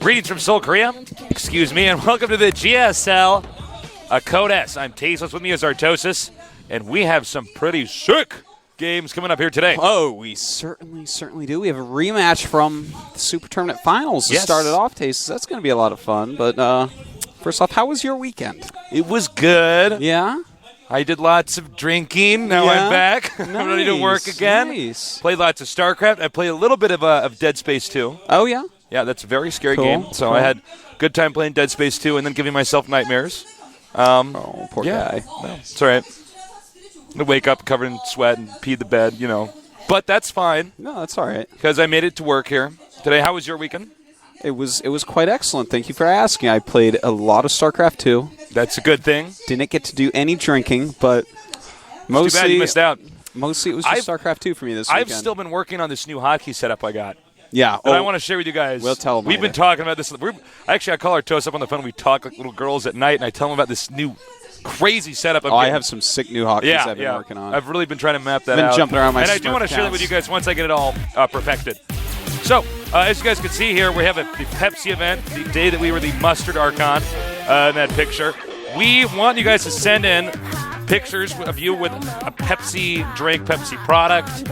Greetings from Seoul, Korea. Excuse me, and welcome to the GSL Code S. I'm Tasteless. With me is Ro16, and we have some pretty sick games coming up here today. Oh, we certainly do. We have a rematch from the Super Tournament Finals to start it off, Tasteless. That's going to be a lot of fun. But first off, how was your weekend? It was good. Yeah? I did lots of drinking. Now I'm back. Nice. I'm ready to work again. Nice. Played lots of StarCraft. I played a little bit of Dead Space 2. Oh, yeah? Yeah, that's a very scary game. So I had a good time playing Dead Space 2 and then giving myself nightmares. Oh, poor guy. No, it's all right. I wake up covered in sweat and pee the bed, you know. But that's fine. No, that's all right. Because I made it to work here today. How was your weekend? It was quite excellent. Thank you for asking. I played a lot of StarCraft 2. That's a good thing. Didn't get to do any drinking, but mostly, too bad you missed out. Mostly it was just StarCraft 2 for me this weekend. I've still been working on this new hotkey setup I got. Yeah. And I want to share with you guys. We'll tell them We've been talking about this. Actually, I call our toast up on the phone. We talk like little girls at night, and I tell them about this new crazy setup. I have some sick new hotkeys I've been working on. I've really been trying to map that out. Been jumping around my And I do want to share that with you guys once I get it all perfected. So, as you guys can see here, we have the Pepsi event, the day that we were the Mustard Archon in that picture. We want you guys to send in pictures of you with a Pepsi drink, Pepsi product.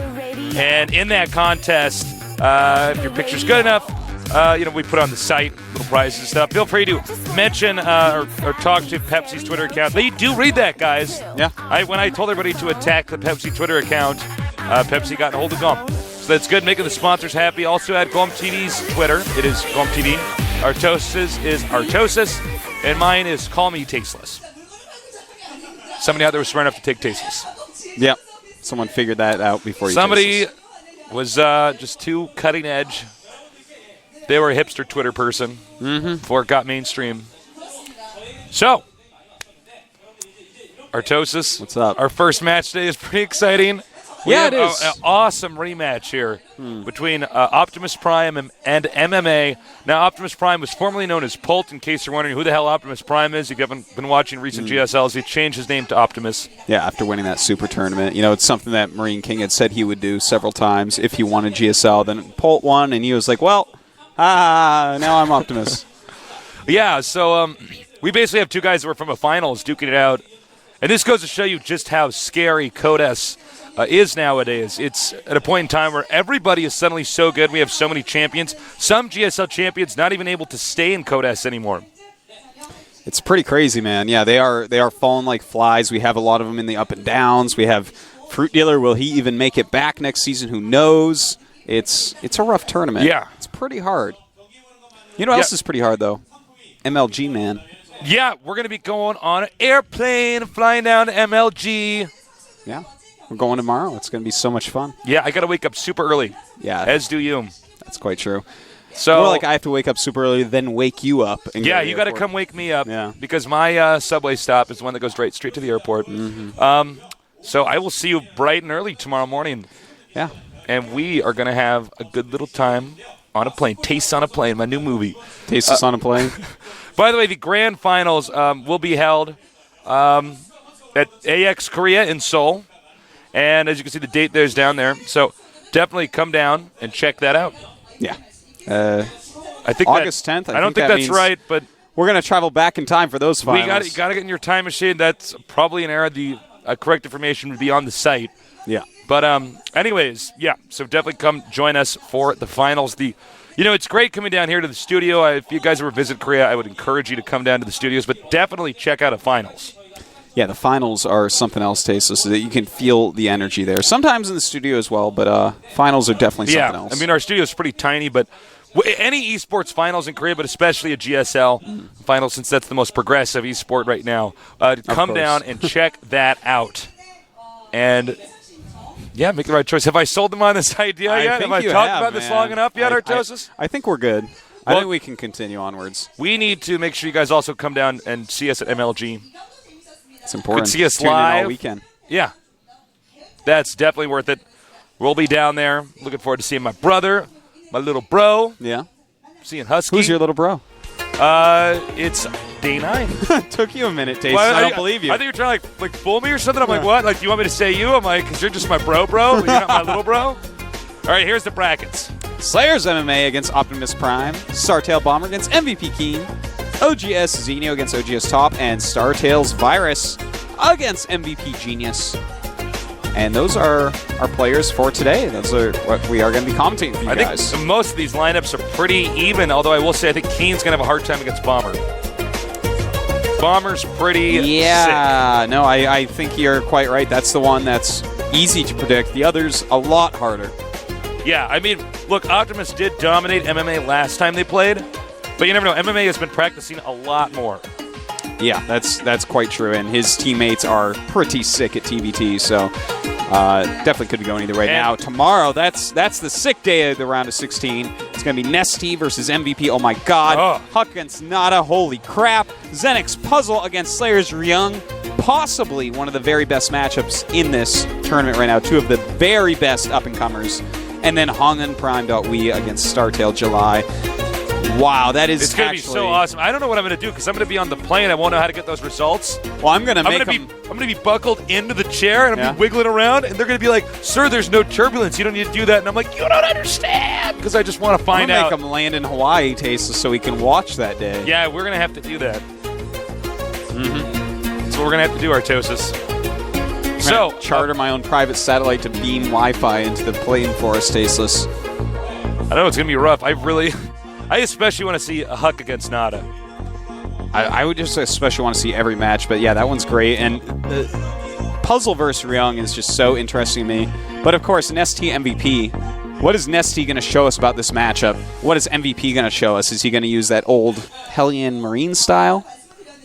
And in that contest, if your picture's good enough, we put on the site little prizes and stuff. Feel free to mention or talk to Pepsi's Twitter account. They do read that, guys. Yeah. When I told everybody to attack the Pepsi Twitter account, Pepsi got a hold of Gump. So that's good, making the sponsors happy. Also at Gump TV's Twitter, it is Gump TV. Artosis is Artosis, and mine is Call Me Tasteless. Somebody out there was smart enough to take Tasteless. Yep. Someone figured that out before you. Somebody was just too cutting edge. They were a hipster Twitter person before it got mainstream. So, Artosis, what's up? Our first match today is pretty exciting. It is. An awesome rematch here between Optimus Prime and MMA. Now, Optimus Prime was formerly known as Polt, in case you're wondering who the hell Optimus Prime is. If you haven't been watching recent GSLs, he changed his name to Optimus. Yeah, after winning that Super Tournament. You know, it's something that Marine King had said he would do several times if he wanted GSL. Then Polt won, and he was like, well, now I'm Optimus. Yeah, so we basically have two guys that were from a finals duking it out. And this goes to show you just how scary Code S is nowadays. It's at a point in time where everybody is suddenly so good. We have so many champions. Some GSL champions not even able to stay in Code S anymore. It's pretty crazy, man. Yeah, they are falling like flies. We have a lot of them in the up and downs. We have Fruit Dealer. Will he even make it back next season? Who knows? It's a rough tournament. Yeah. It's pretty hard. You know what else is pretty hard, though? MLG, man. Yeah, we're going to be going on an airplane, flying down to MLG. Yeah. We're going tomorrow. It's going to be so much fun. Yeah, I got to wake up super early. Yeah. As do you. That's quite true. So, more like I have to wake up super early, then wake you up. And yeah, you got to come wake me up because my subway stop is the one that goes straight to the airport. So I will see you bright and early tomorrow morning. Yeah. And we are going to have a good little time on a plane. Tastes on a Plane, my new movie. Tastes on a Plane. By the way, the grand finals will be held at AX Korea in Seoul. And as you can see, the date there's down there. So definitely come down and check that out. Yeah. I think August 10th. I don't think that's right, but we're going to travel back in time for those finals. You got to get in your time machine. That's probably an error. The correct information would be on the site. Yeah. But anyways, yeah. So definitely come join us for the finals. It's great coming down here to the studio. If you guys ever visit Korea, I would encourage you to come down to the studios, but definitely check out a finals. Yeah, the finals are something else, Tasteless, so that you can feel the energy there. Sometimes in the studio as well, but finals are definitely something else. I mean, our studio is pretty tiny, but any esports finals in Korea, but especially a GSL final, since that's the most progressive esport right now, come down and check that out. And, yeah, make the right choice. Have I sold them on this idea yet? Have I talked about this long enough yet, Artosis? I think we're good. I think we can continue onwards. We need to make sure you guys also come down and see us at MLG. It's important. Could see us Tune live in all weekend. Yeah, that's definitely worth it. We'll be down there. Looking forward to seeing my brother, my little bro. Yeah. Seeing Husky. Who's your little bro? It's Day 9. Took you a minute, Tasteless. I don't believe you. I think you're trying to like fool me or something. I'm like, what? Like, do you want me to say you? I'm like, because you're just my bro. You're not my little bro. All right, here's the brackets. Slayers MMA against Optimus Prime, Startail Bomber against MVP Keen, OGS Xenio against OGS Top, and Startail's Virus against MVP Genius. And those are our players for today. Those are what we are going to be commentating for you guys. I think most of these lineups are pretty even, although I will say I think Keen's going to have a hard time against Bomber. Bomber's pretty sick. No, I think you're quite right. That's the one that's easy to predict. The others, a lot harder. Yeah, I mean, look, Optimus did dominate MMA last time they played, but you never know. MMA has been practicing a lot more. Yeah, that's quite true, and his teammates are pretty sick at TBT, so definitely could be going either way. Now, tomorrow, that's the sick day of the round of 16. It's going to be Nesty versus MVP. Oh, my God. Huck against Nada. Holy crap. Zenix Puzzle against Slayers Ryung. Possibly one of the very best matchups in this tournament right now. Two of the very best up-and-comers. And then Hongan Prime.we against Startail July. Wow, that is It's going to be so awesome. I don't know what I'm going to do because I'm going to be on the plane. I won't know how to get those results. Well, I'm going to be buckled into the chair, and I'm going to be wiggling around, and they're going to be like, sir, there's no turbulence. You don't need to do that. And I'm like, you don't understand, because I just want to find out. Make them land in Hawaii, Tasteless, so we can watch that day. Yeah, we're going to have to do that. That's what we're going to have to do, Artosis. So charter my own private satellite to beam Wi-Fi into the plane for us, Tasteless. I know it's going to be rough. I especially want to see a Huck against Nada. I would just especially want to see every match, but yeah, that one's great. And Puzzle vs. Ryung is just so interesting to me. But of course, Nesty MVP. What is Nesty going to show us about this matchup? What is MVP going to show us? Is he going to use that old Hellion Marine style?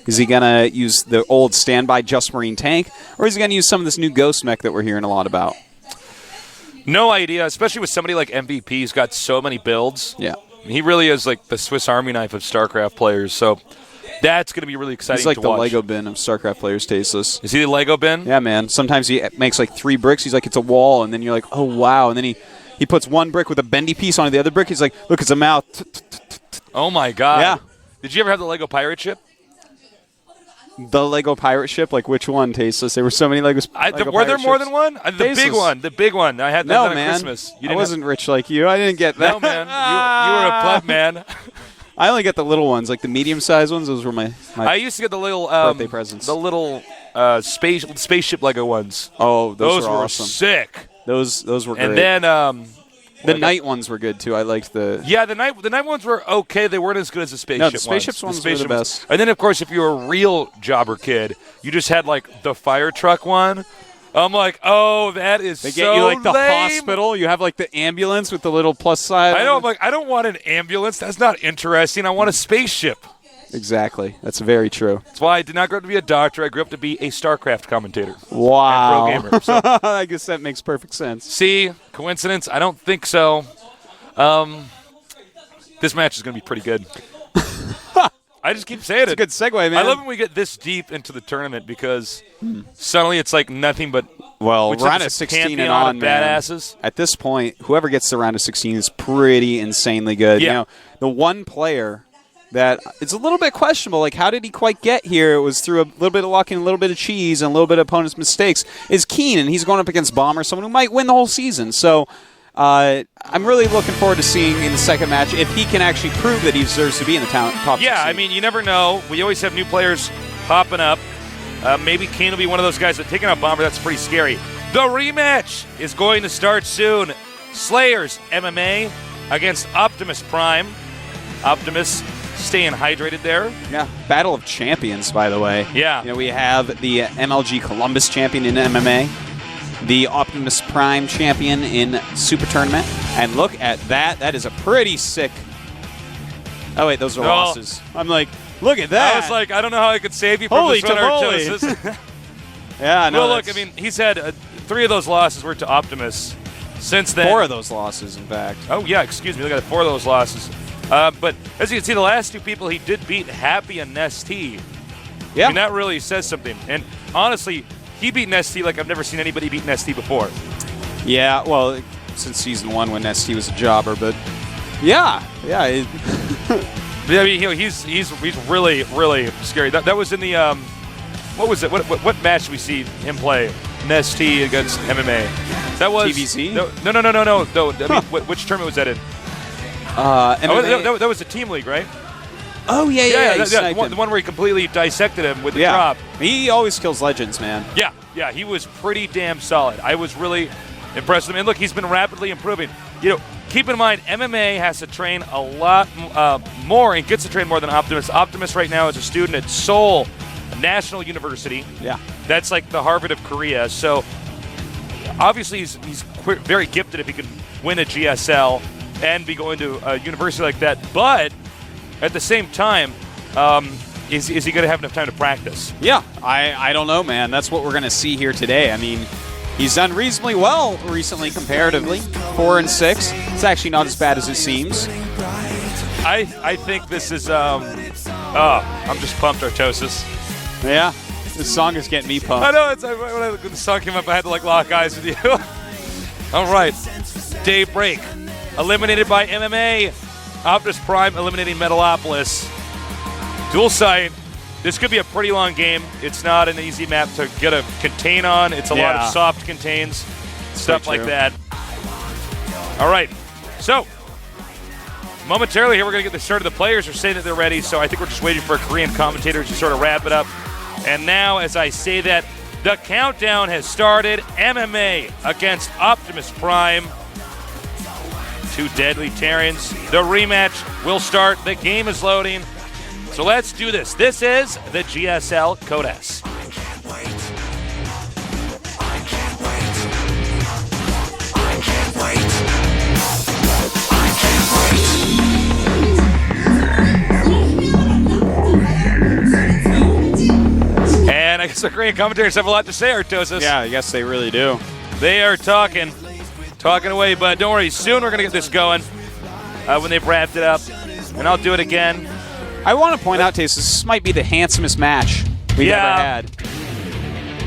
Is he going to use the old standby Just Marine tank? Or is he going to use some of this new Ghost mech that we're hearing a lot about? No idea, especially with somebody like MVP. He's got so many builds. Yeah. He really is like the Swiss Army knife of StarCraft players, so that's going to be really exciting to watch. He's like the Lego bin of StarCraft players, Tasteless. Is he the Lego bin? Yeah, man. Sometimes he makes like 3 bricks. He's like, it's a wall, and then you're like, oh, wow. And then he puts one brick with a bendy piece on the other brick. He's like, look, it's a mouth. Oh, my God. Yeah. Did you ever have the Lego pirate ship? The Lego pirate ship? Like, which one, Tasteless? There were so many Legos. Were there more than one? The big one. The big one. I had that at Christmas. I wasn't rich like you. I didn't get that. No, man. You were a pleb, man. I only get the little ones, like the medium-sized ones. Those were my I used to get the little birthday presents. The little spaceship Lego ones. Oh, those were awesome. Sick. Those were great. And then the night ones were good too. I liked the night ones were okay. They weren't as good as the spaceship ones. No, the spaceships ones were the best. And then of course, if you were a real jobber kid, you just had like the fire truck one. I'm like, oh, that is They get you like the hospital. You have like the ambulance with the little plus side. I know. I'm like, I don't want an ambulance. That's not interesting. I want a spaceship. Exactly. That's very true. That's why I did not grow up to be a doctor. I grew up to be a StarCraft commentator. Wow. And pro gamer. So. I guess that makes perfect sense. See, coincidence? I don't think so. This match is going to be pretty good. I just keep saying It's a good segue, man. I love when we get this deep into the tournament because suddenly it's like nothing but round of 16 and on, badasses. Man. At this point, whoever gets to round of 16 is pretty insanely good. Yeah. You know, the one player that it's a little bit questionable, like how did he quite get here? It was through a little bit of luck and a little bit of cheese and a little bit of opponent's mistakes. Is Keen, and he's going up against Bomber, someone who might win the whole season. So I'm really looking forward to seeing in the second match if he can actually prove that he deserves to be in the top 16. Yeah, I mean, you never know. We always have new players popping up. Maybe Kane will be one of those guys, but taking out Bomber, that's pretty scary. The rematch is going to start soon. Slayers MMA against Optimus Prime. Optimus staying hydrated there. Yeah, Battle of Champions, by the way. Yeah. You know, we have the MLG Columbus champion in MMA, the Optimus Prime champion in Super Tournament, and look at that. That is a pretty sick... Oh, wait, those are losses. I'm like, look at that. I was like, I don't know how I could save you from Holy this one, tamale. Artosis. Yeah, no. Well, look, I mean, he's had 3 of those losses were to Optimus. Since then... 4 of those losses, in fact. Oh, yeah, excuse me. Look at 4 of those losses. But as you can see, the last 2 people he did beat Happy and Nesty. Yeah. I mean, that really says something. And honestly, he beat Nesty like I've never seen anybody beat Nesty before. Yeah, well, since Season 1 when Nesty was a jobber, but yeah. I mean, he's really, really scary. That was in the, what was it? What match did we see him play? Nesty against MMA. That was... TVC? No. I mean, which tournament was that in? MMA. That was the team league, right? Oh, yeah. The one where he completely dissected him with the drop. He always kills legends, man. Yeah, he was pretty damn solid. I was really impressed with him. And look, he's been rapidly improving. Keep in mind, MMA has to train a lot more and gets to train more than Optimus. Optimus right now is a student at Seoul National University. Yeah. That's like the Harvard of Korea. So obviously he's very gifted if he can win a GSL and be going to a university like that. But at the same time, is he going to have enough time to practice? Yeah, I don't know, man. That's what we're going to see here today. I mean, he's done reasonably well recently, comparatively. 4-6. It's actually not as bad as it seems. I think this is. I'm just pumped, Artosis. Yeah, this song is getting me pumped. I know. When the song came up, I had to lock eyes with you. All right, Daybreak eliminated by MMA. Optimus Prime eliminating Metalopolis. Dual site. This could be a pretty long game. It's not an easy map to get a contain on. It's a lot of soft contains, stuff like that. All right. So, momentarily here, we're going to get the start of the players. Are saying that they're ready, so I think we're just waiting for Korean commentators to sort of wrap it up. And now, as I say that, the countdown has started. MMA against Optimus Prime. Two deadly Terrans. The rematch will start. The game is loading. So let's do this. This is the GSL Code S. And I guess the Korean commentators have a lot to say, Artosis. Yeah, I guess they really do. They are talking away, but don't worry. Soon we're going to get this going when they've wrapped it up. And I'll do it again. I want to point out, Taste, this might be the handsomest match we've ever had.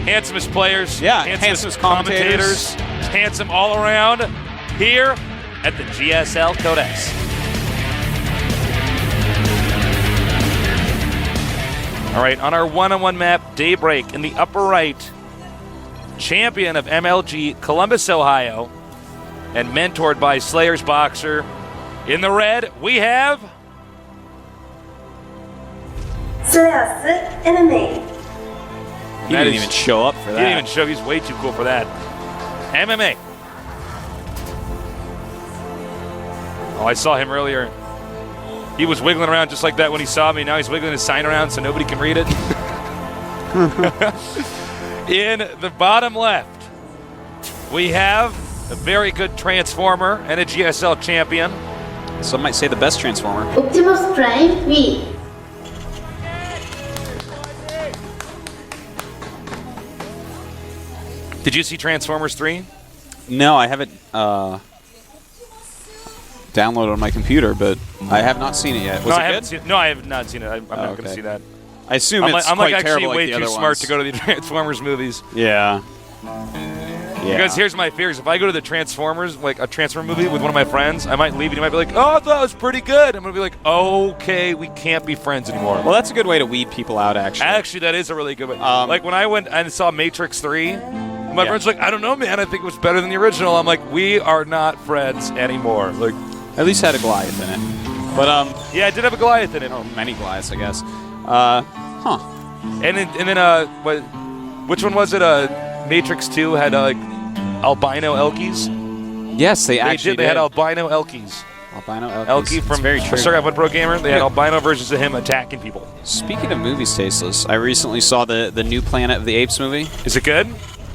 Handsomest players. Yeah, handsomest commentators. Handsome all around here at the GSL Code S. All right, on our one-on-one map, Daybreak in the upper right, champion of MLG, Columbus, Ohio, and mentored by Slayer's Boxer. In the red, we have Slayer's MMA. He didn't even show up for that. He didn't even show. He's way too cool for that. MMA. Oh, I saw him earlier. He was wiggling around just like that when he saw me. Now he's wiggling his sign around so nobody can read it. In the bottom left, we have a very good Transformer and a GSL champion. Some might say the best Transformer. Optimus Prime win. Did you see Transformers 3? No, I haven't downloaded on my computer, but I have not seen it yet. Was it good? No, I have not seen it. I'm not going to see that. I assume I'm it's like quite actually terrible way like the too other smart ones. to go to the Transformers movies. Yeah. Because here's my fears. If I go to the Transformers, like a Transformer movie with one of my friends, I might leave and he might be like, oh, I thought it was pretty good. I'm going to be like, okay, we can't be friends anymore. Well, that's a good way to weed people out, actually. Actually, that is a really good way. Like when I went and saw Matrix 3, my friend's like, I don't know, man. I think it was better than the original. I'm like, we are not friends anymore. Like, at least had a Goliath in it. But yeah, it did have a Goliath in it. Oh, many Goliaths, I guess. And then which one was it? Matrix 2 had like albino Elkies. Yes, they actually did. They had albino Elkies. Albino Elkies. Elkie from very true. Starcraft Pro Gamer. They had albino versions of him attacking people. Speaking of movies, Tasteless, I recently saw the new Planet of the Apes movie. Is it good?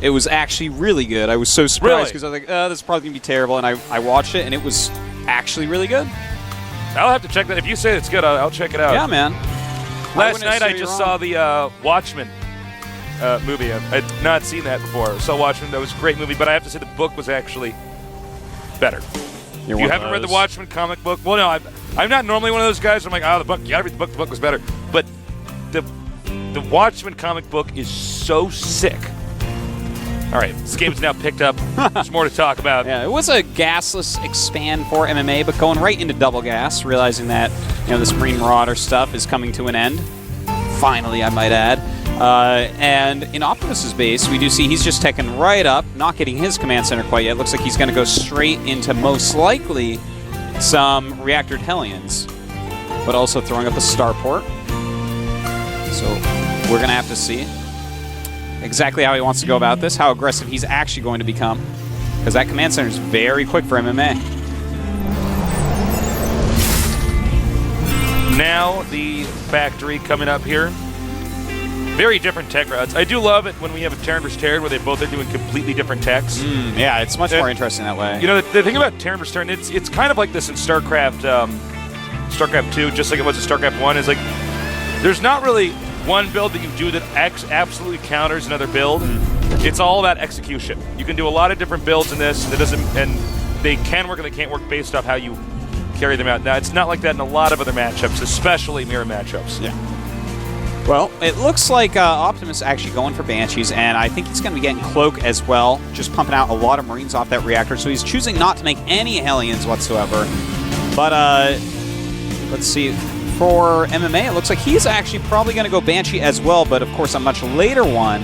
It was actually really good. I was so surprised because I was like, this is probably going to be terrible. And I watched it, and it was actually really good. I'll have to check that. If you say it's good, I'll check it out. Yeah, man. Last night I just saw the Watchmen movie. I'd not seen that before. Saw Watchmen. That was a great movie, but I have to say the book was actually better. If you haven't read the Watchmen comic book, well, no, I'm not normally one of those guys. I'm like, the book, you gotta read the book. The book was better. But the Watchmen comic book is so sick. All right, this game's now picked up. There's more to talk about. Yeah, it was a gasless expand for MMA, but going right into double gas, realizing that this Marine Marauder stuff is coming to an end. Finally, I might add. And in Optimus's base, we do see he's just taken right up, not getting his command center quite yet. Looks like he's going to go straight into most likely some reactored Hellions, but also throwing up a starport. So we're going to have to see exactly how he wants to go about this, how aggressive he's actually going to become, because that command center is very quick for MMA. Now the factory coming up here. Very different tech routes. I do love it when we have a Terran versus Terran where they both are doing completely different techs. Yeah, it's much more interesting that way. You know, the thing about Terran versus Terran, it's kind of like this in StarCraft, StarCraft 2, just like it was in StarCraft 1. Is like there's not really one build that you do that absolutely counters another build. It's all about execution. You can do a lot of different builds in this, and they can work and they can't work based off how you carry them out. Now, it's not like that in a lot of other matchups, especially mirror matchups. Yeah. Well, it looks like Optimus actually going for Banshees, and I think he's going to be getting Cloak as well, just pumping out a lot of Marines off that reactor, so he's choosing not to make any Hellions whatsoever. But let's see. For MMA, it looks like he's actually probably going to go Banshee as well, but of course a much later one,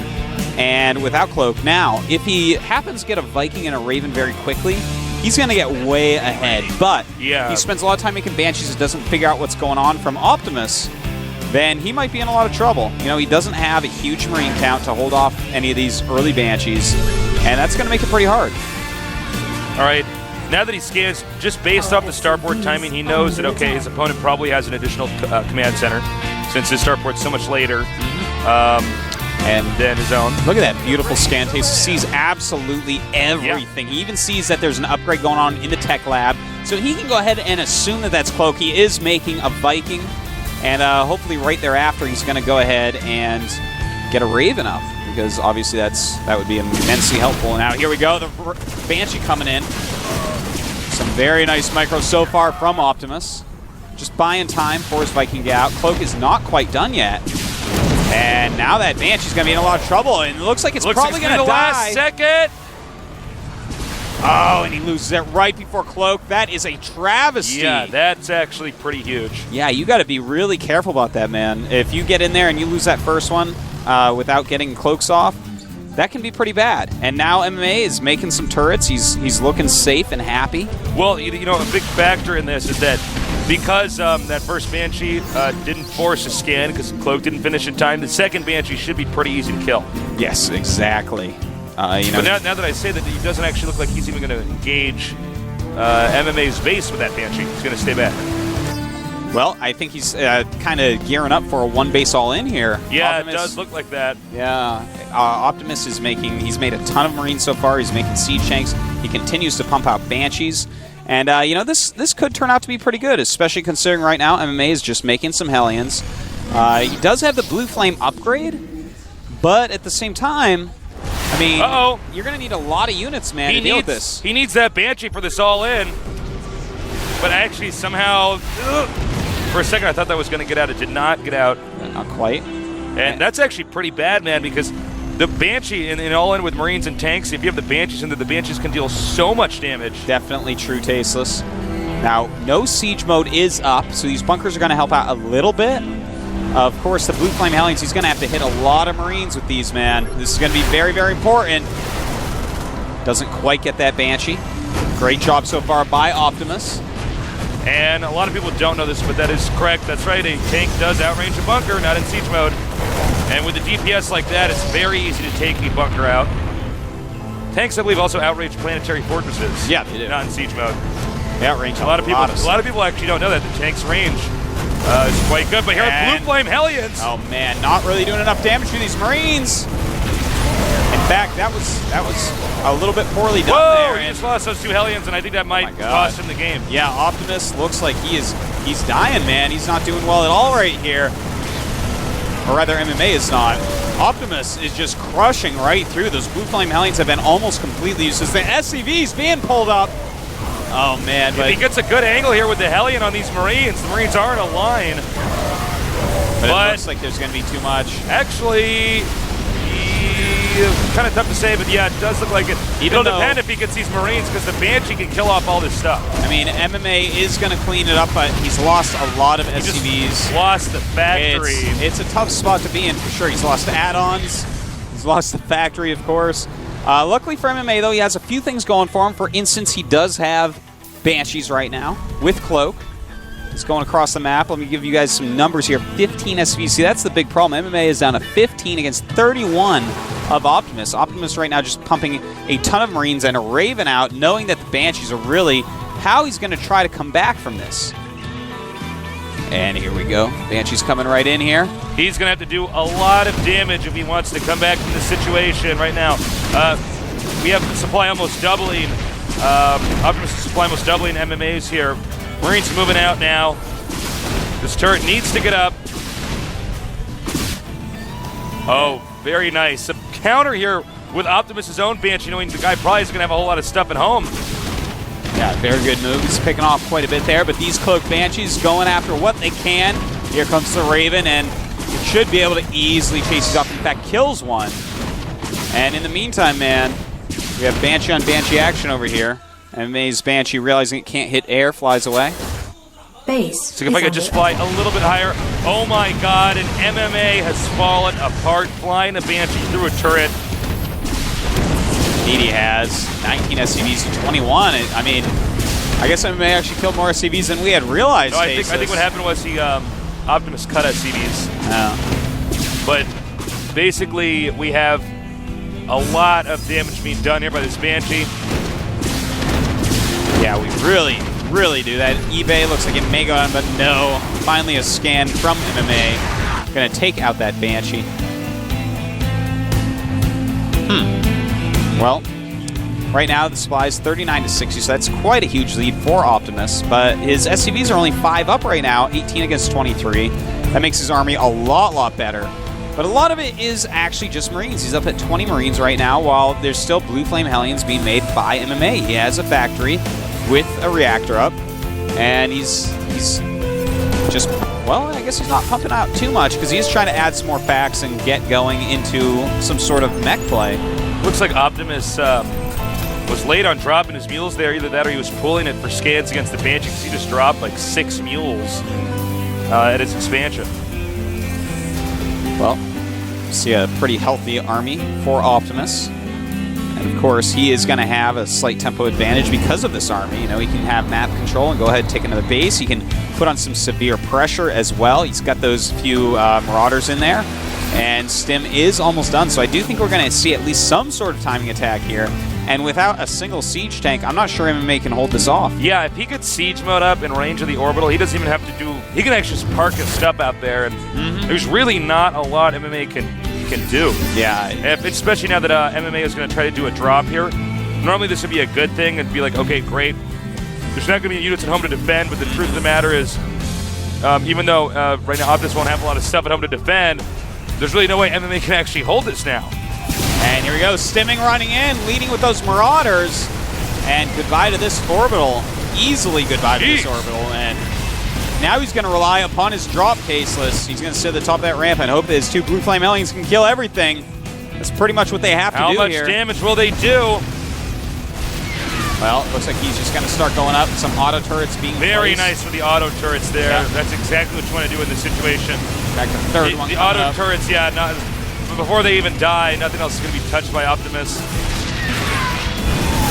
and without Cloak. Now, if he happens to get a Viking and a Raven very quickly, he's going to get way ahead. But he spends a lot of time making Banshees and doesn't figure out what's going on from Optimus, then he might be in a lot of trouble. You know, he doesn't have a huge Marine count to hold off any of these early Banshees, and that's going to make it pretty hard. All right. Now that he scans, just based off the starport timing, he knows that, okay, his opponent probably has an additional command center since his starport's so much later and then his own. Look at that beautiful scan taste. He sees absolutely everything. He even sees that there's an upgrade going on in the tech lab, so he can go ahead and assume that that's Cloak. He is making a Viking, and hopefully right thereafter he's going to go ahead and get a Raven up, because obviously that would be immensely helpful. Now here we go, the Banshee coming in. Some very nice micros so far from Optimus. Just buying time for his Viking to get out. Cloak is not quite done yet. And now that Banshee's going to be in a lot of trouble, and it looks like it's probably going to die. Last second. Oh, and he loses it right before Cloak. That is a travesty. Yeah, that's actually pretty huge. Yeah, you got to be really careful about that, man. If you get in there and you lose that first one without getting Cloaks off, that can be pretty bad. And now MMA is making some turrets. He's looking safe and happy. Well, you know, a big factor in this is that because that first Banshee didn't force a scan because Cloak didn't finish in time, the second Banshee should be pretty easy to kill. Yes, exactly. You know, but now that I say that, he doesn't actually look like he's even going to engage MMA's base with that Banshee. He's going to stay back. Well, I think he's kind of gearing up for a one base all in here. Yeah, Optimus, it does look like that. Yeah, Optimus is he's made a ton of Marines so far. He's making siege tanks. He continues to pump out Banshees. And, you know, this could turn out to be pretty good, especially considering right now MMA is just making some Hellions. He does have the Blue Flame upgrade, but at the same time, I mean, you're going to need a lot of units, man, to deal with this. He needs that Banshee for this all-in. But actually, somehow, for a second, I thought that was going to get out. It did not get out. Not quite. And that's actually pretty bad, man, because the Banshee, in all-in with Marines and tanks, if you have the Banshees in there, the Banshees can deal so much damage. Definitely true, Tasteless. Now, no siege mode is up, so these bunkers are going to help out a little bit. Of course, the Blue Flame Hellions, he's going to have to hit a lot of Marines with these, man. This is going to be very, very important. Doesn't quite get that Banshee. Great job so far by Optimus. And a lot of people don't know this, but that is correct. That's right, a tank does outrange a bunker, not in siege mode. And with a DPS like that, it's very easy to take a bunker out. Tanks, I believe, also outrange planetary fortresses. Yeah, they do. Not in siege mode. They outrange a lot of people actually don't know that. The tank's range is quite good. But here are Blue Flame Hellions. Oh, man, not really doing enough damage to these Marines. In fact, that was a little bit poorly done there. He just lost those two Hellions, and I think that might cost him the game. Yeah, Optimus looks like he's dying, man. He's not doing well at all right here. Or rather, MMA is not. Optimus is just crushing right through. Those Blue Flame Hellions have been almost completely useless. The SCV's being pulled up. Oh, man. If he gets a good angle here with the Hellion on these Marines, the Marines are in a line. But it looks like there's going to be too much. Actually, kind of tough to say, but yeah, it does look like it. It'll depend if he gets these Marines, because the Banshee can kill off all this stuff. I mean, MMA is going to clean it up, but he's lost a lot of SCVs. Just lost the factory. It's a tough spot to be in for sure. He's lost add-ons. He's lost the factory, of course. Luckily for MMA, though, he has a few things going for him. For instance, he does have Banshees right now with Cloak. He's going across the map. Let me give you guys some numbers here. 15 SCVs. See, that's the big problem. MMA is down to 15 against 31 of Optimus. Optimus right now just pumping a ton of Marines and a Raven out, knowing that the Banshees are really how he's going to try to come back from this. And here we go. Banshee's coming right in here. He's going to have to do a lot of damage if he wants to come back from this situation right now. We have the supply almost doubling. Optimus' supply almost doubling MMAs here. Marines moving out now. This turret needs to get up. Oh, very nice. Some counter here with Optimus' own Banshee, knowing the guy probably is going to have a whole lot of stuff at home. Yeah, very good move. He's picking off quite a bit there, but these Cloaked Banshees going after what they can. Here comes the Raven, and it should be able to easily chase these off. In fact, kills one. And in the meantime, man, we have Banshee on Banshee action over here. MMA's Banshee realizing it can't hit air, flies away. Base. So if I could just fly a little bit higher. Oh my god, and MMA has fallen apart, flying a Banshee through a turret. Indeed he has. 19 SCVs to 21. I mean, I guess MMA actually killed more SCVs than we had realized. No, I think what happened was he Optimus cut SCVs. Oh. But basically, we have a lot of damage being done here by this Banshee. Yeah, we really do. That eBay looks like it may go on, but no. Finally a scan from MMA. Gonna take out that Banshee. Well, right now the supply is 39 to 60, so that's quite a huge lead for Optimus, but his SCVs are only 5 up right now, 18 against 23. That makes his army a lot better. But a lot of it is actually just Marines. He's up at 20 Marines right now, while there's still Blue Flame Hellions being made by MMA. He has a factory with a reactor up, and he's just, well, I guess he's not pumping out too much because he's trying to add some more packs and get going into some sort of mech play. Looks like Optimus was late on dropping his mules there. Either that or he was pulling it for scans against the Banshee because he just dropped like 6 mules at his expansion. Well, see a pretty healthy army for Optimus. And of course, he is going to have a slight tempo advantage because of this army. You know, he can have map control and go ahead and take another base. He can put on some severe pressure as well. He's got those few Marauders in there. And Stim is almost done, so I do think we're going to see at least some sort of timing attack here. And without a single siege tank, I'm not sure MMA can hold this off. Yeah, if he gets siege mode up in range of the orbital, he doesn't even have to do... He can actually just park his stuff out there, and there's really not a lot MMA can do. Yeah. Especially now that MMA is going to try to do a drop here. Normally this would be a good thing and be like, okay, great. There's not going to be units at home to defend, but the truth of the matter is, even though right now Optimus won't have a lot of stuff at home to defend, there's really no way MMA can actually hold this now. And here we go, Stimming running in, leading with those Marauders. And goodbye to this orbital. Easily goodbye to this orbital. And now he's going to rely upon his drop caseless. He's going to sit at the top of that ramp and hope that his 2 Blue Flame Hellions can kill everything. That's pretty much what they have to do here. How much damage will they do? Well, it looks like he's just going to start going up. Some auto turrets being Very placed. nice with the auto turrets there. Yeah. That's exactly what you want to do in this situation. Back to the third one. The auto turrets, yeah, before they even die, nothing else is going to be touched by Optimus.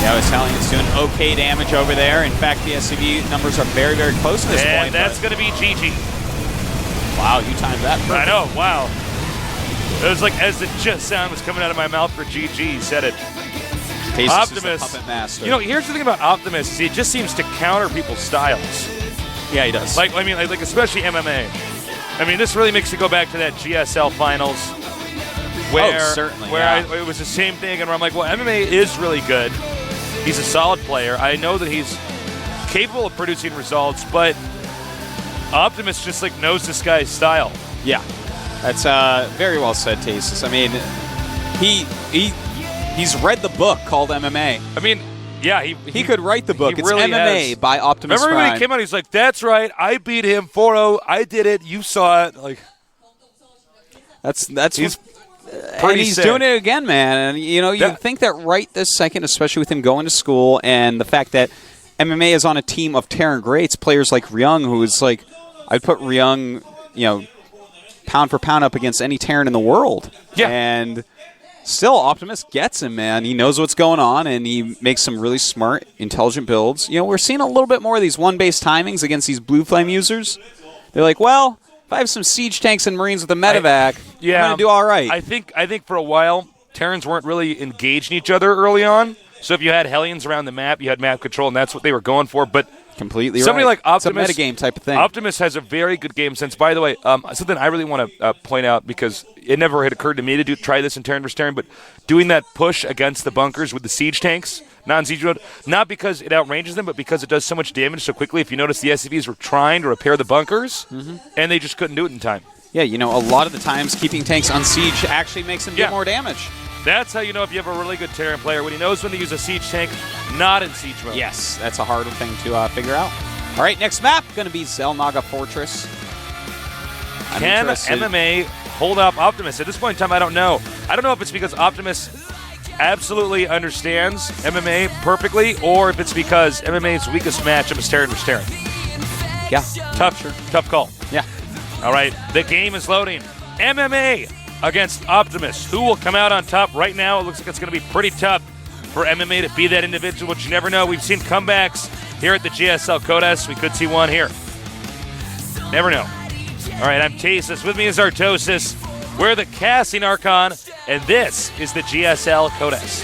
Yeah, I was telling you, it's doing okay damage over there. In fact, the SCV numbers are very close to this point. And that's going to be GG. Wow, you timed that perfect. I know, wow. It was like as the just sound was coming out of my mouth for GG, he said it. Optimus, is the puppet master. You know, here's the thing about Optimus, is he just seems to counter people's styles. Yeah, he does. Like especially MMA. I mean, this really makes you go back to that GSL finals where, certainly, it was the same thing, and where I'm like, well, MMA is really good. He's a solid player. I know that he's capable of producing results, but Optimus just like knows this guy's style. Yeah, that's very well said, Tasis. I mean, he's read the book called MMA. I mean, yeah, he could write the book. It's really MMA has. by Optimus Remember Prime. when he came out, he's like, that's right, I beat him 4-0, I did it, you saw it. Like, That's he's and he's doing it again, man. And you know, you think that right this second, especially with him going to school, and the fact that MMA is on a team of Terran greats, players like Ryung, who is like, I'd put Ryung, you know, pound for pound up against any Terran in the world. Yeah. And Still, Optimus gets him, man. He knows what's going on, and he makes some really smart, intelligent builds. You know, we're seeing a little bit more of these one-base timings against these Blue Flame users. They're like, well, if I have some siege tanks and Marines with a medevac, I'm going to do all right. I think for a while, Terrans weren't really engaging each other early on. So if you had Hellions around the map, you had map control, and that's what they were going for. But completely somebody right. like Optimus, it's a metagame type of thing. Optimus has a very good game sense. By the way, something I really want to point out, because it never had occurred to me to try this in Terran vs. Terran, but doing that push against the bunkers with the siege tanks, non-siege mode, not because it outranges them, but because it does so much damage so quickly. If you notice, the SCVs were trying to repair the bunkers, and they just couldn't do it in time. Yeah, you know, a lot of the times keeping tanks on siege actually makes them do more damage. That's how you know if you have a really good Terran player, when he knows when to use a siege tank, not in siege mode. Yes, that's a harder thing to figure out. All right, next map going to be Zelnaga Fortress. Can MMA hold up Optimus? At this point in time, I don't know. I don't know if it's because Optimus absolutely understands MMA perfectly, or if it's because MMA's weakest matchup is Terran vs. Terran. Yeah. Tough call. Yeah. All right, the game is loading. MMA against Optimus. Who will come out on top? Right now, it looks like it's going to be pretty tough for MMA to be that individual, but you never know. We've seen comebacks here at the GSL Codas. We could see one here. Never know. All right, I'm Tasis. With me is Artosis. We're the Casting Archon, and this is the GSL Codas.